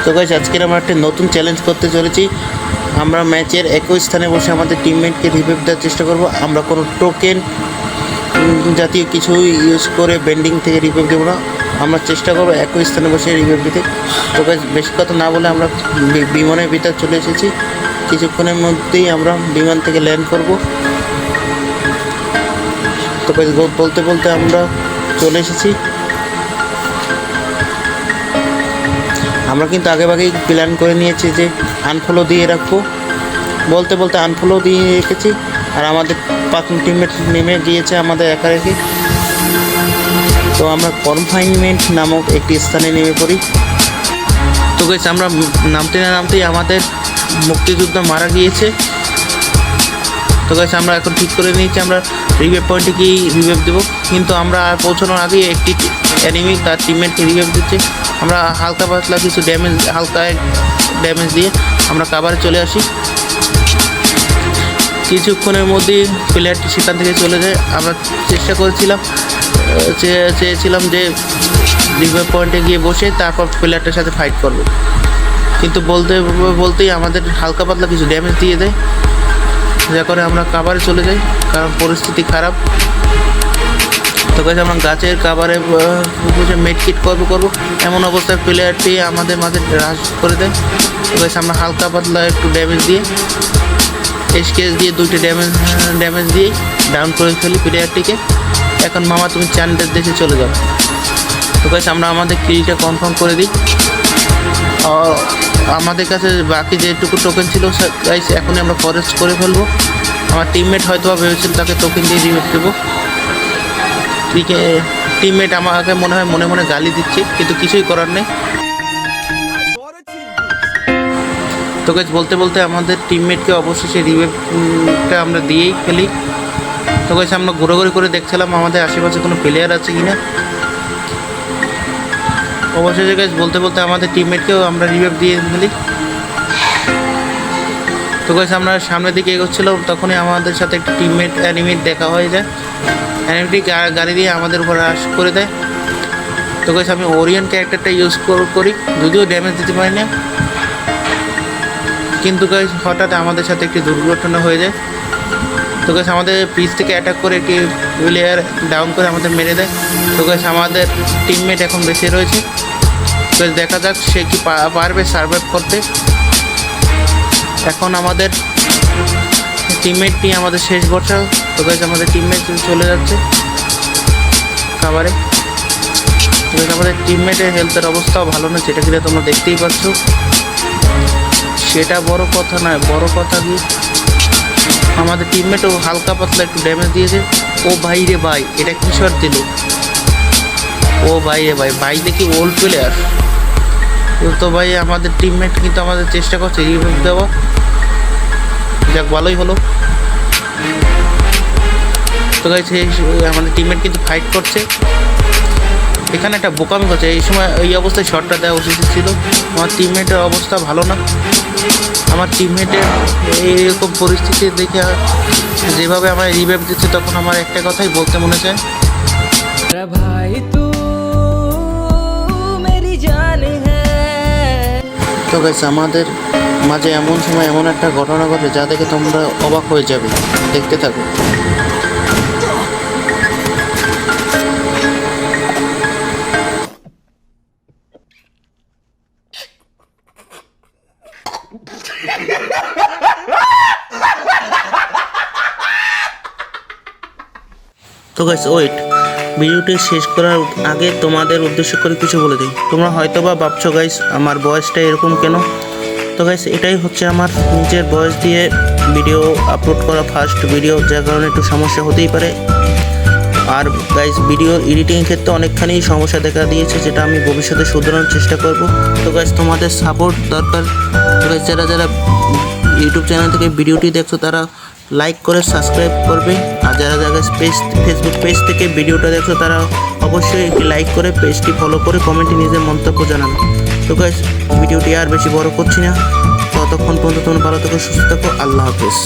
তো গাইস আজকের আমরা একটা নতুন চ্যালেঞ্জ করতে চলেছি। আমরা ম্যাচের একই স্থানে বসে আমাদের টিমমেটকে রিভাইভ দেওয়ার চেষ্টা করব। আমরা কোনো টোকেন জাতীয় কিছু ইউজ করে বেন্ডিং থেকে রিভাইভ দেবো না। আমরা চেষ্টা করবো একই স্থানে বসে রিভাইভ দিতে। তো গাইস বেশি কথা না বলে আমরা বিমানের ভিতর চলে এসেছি। কিছুক্ষণের মধ্যেই আমরা বিমান থেকে ল্যান্ড করব। তো গাইস বলতে বলতে আমরা চলে এসেছি। আমরা কিন্তু আগেভাগেই প্ল্যান করে নিয়েছি যে আনফলো দিয়ে রাখবো। বলতে বলতে আনফলো দিয়ে রেখেছি, আর আমাদের 5 টিমমেট নেমে গিয়েছে আমাদের একা রেখে। তো আমরা কনফাইনমেন্ট নামক একটি স্থানে নেমে পড়ি। তো গাইস আমরা নামতেই আমাদের মুক্তিযোদ্ধা মারা গিয়েছে। তো গাইস আমরা এখন ঠিক করে নিয়েছি আমরা রিভাইভ পয়েন্টে গিয়ে রিভাইভ দেবো, কিন্তু আমরা পৌঁছানোর আগেই একটি এনিমি তার টিমমেটকে রিভাইভ দিচ্ছে। আমরা হালকা পাতলা কিছু ড্যামেজ দিয়ে আমরা কাভারে চলে আসি। কিছুক্ষণের মধ্যেই প্লেয়ারটি সেখান থেকে চলে যায়। আমরা চেষ্টা চেয়েছিলাম যে রিভাইভ পয়েন্টে গিয়ে বসে তারপর প্লেয়ারটার সাথে ফাইট করবো, কিন্তু বলতেই আমাদের হালকা পাতলা কিছু ড্যামেজ দিয়ে দেয়, যা করে আমরা কাভারে চলে যাই, কারণ পরিস্থিতি খারাপ। তো গাইস আমরা গাছের কাভারে বসে মেডকিট করবো এমন অবস্থায় প্লেয়ারটি আমাদের মাঝে রাশ করে দেয়। তো গাইস আমরা হালকা পাতলা একটু ড্যামেজ দিয়ে এসকেস দিয়ে 2টি ড্যামেজ দিয়ে ডাউন করে ফেলি প্লেয়ারটিকে। এখন মামা তুমি চ্যানেল দেখে চলে যাও। তো গাইস আমরা আমাদের কিলটা কনফার্ম করে দিই। আমাদের কাছে বাকি যেটুকু টোকেন ছিল গাইস এখনই আমরা ফরেস্ট করে ফেলবো। আমার টিমমেট হয়তো ভেবেছিল তাকে টোকেন দিয়ে রিভাইভ দেবো। টিমমেট আমাকে মনে হয় মনে মনে গালি দিচ্ছে, কিন্তু কিছুই করার নেই। তো গাইস বলতে বলতে আমাদের টিমমেটকে অবশেষে রিভাইভটা আমরা দিয়েই ফেলি। তো গাইস আমরা ঘোরাঘুরি করে দেখছিলাম আমাদের আশেপাশে কোনো প্লেয়ার আছে কিনা। অবশেষে গাইস বলতে বলতে আমাদের টিমমেটকেও আমরা রিভাইভ দিয়ে ফেলি। তো গাইস আমরা সামনের দিকে এগোচ্ছিলাম, তখনই আমাদের সাথে একটা এনিমি দেখা হয়ে যায়। এনিমিটি গাড়ি দিয়ে আমাদের উপর রাশ করে দেয়। তো গাইস আমি ওরিয়ন ক্যারেক্টারটা ইউজ করি, যদিও ড্যামেজ দিতে পারি না, কিন্তু গাইস হঠাৎ আমাদের সাথে একটি দুর্ঘটনা হয়ে যায়। তো গাইস আমাদের পিচ থেকে অ্যাটাক করে একটি প্লেয়ার ডাউন করে আমাদের মেরে দেয়। তো গাইস আমাদের টিমমেট এখন বেঁচে রয়েছে। তো দেখা যাক সে কি পারবে সার্ভাইভ করতে। এখন আমাদের টিমমেটটি আমাদের শেষ ভরসা। তো গাইস আমাদের টিমমেট চলে যাচ্ছে খাবারে। তো গাইস আমাদের টিমমেটের হেলথের অবস্থাও ভালো না, যেটা কিনা তোমরা দেখতেই পাচ্ছ। সেটা বড় কথা নয়, বড় কথা কি আমাদের টিমমেটও হালকা পাতলা একটু ড্যামেজ দিয়েছে। ও ভাই রে ভাই, এটা কি শট দিল! ও ভাই রে ভাই দেখি ওল্ড প্লেয়ার। তো ভাই আমাদের টিমমেট কিন্তু আমাদের চেষ্টা করছে রিভাইভ দেওয়া, যাক ভালোই হলো। তো গাইস আমাদের টিমমেট কিন্তু ফাইট করছে। এখানে একটা বোকামি করছে, এই সময় এই অবস্থায় শটটা দেওয়া উচিত ছিল। আমার টিমমেটের অবস্থা ভালো না। আমার টিমমেটের এইরকম পরিস্থিতি দেখে যেভাবে আমার রিভাইভ দিচ্ছে, তখন আমার একটা কথাই বলতে মনে চায়, ভাই তু মেরি জান হ্যায়। তো গাইস আমাদের মাঝে এমন সময় এমন একটা ঘটনা ঘটে যা দেখে তোমরা অবাক হয়ে যাবে, দেখতে থাকো। তো গাইস ওয়েট, ভিডিওটি শেষ করার আগে তোমাদের উদ্দেশ্য করে কিছু বলে দিই। তোমরা হয়তো বা ভাবছো গাইস আমার ভয়েসটা এরকম কেন। তো গাইস এটাই হচ্ছে আমার নিজের ভয়েস দিয়ে ভিডিও আপলোড করা ফার্স্ট ভিডিও, যার কারণে একটু সমস্যা হতেই পারে। আর গাইস ভিডিও এডিটিংয়ের ক্ষেত্রে অনেকখানি সমস্যা দেখা দিয়েছে, যেটা আমি ভবিষ্যতে শুধরানোর চেষ্টা করব। তো গাইস তোমাদের সাপোর্ট দরকার। তো গাইস যারা ইউটিউব চ্যানেল থেকে ভিডিওটি দেখছো তারা লাইক করে সাবস্ক্রাইব করবে, আর যারা ফেসবুক পেজ থেকে ভিডিওটা দেখছো তারা অবশ্যই একটি লাইক করে পেজটি ফলো করে কমেন্টে নিজের মন্তব্য জানাবে। তো গাইস ভিডিওটি আর বেশি বড় করছি না, ততক্ষণ পর্যন্ত তোমরা ভালো থাকো, সুস্থ থাকো। আল্লাহ হাফেজ।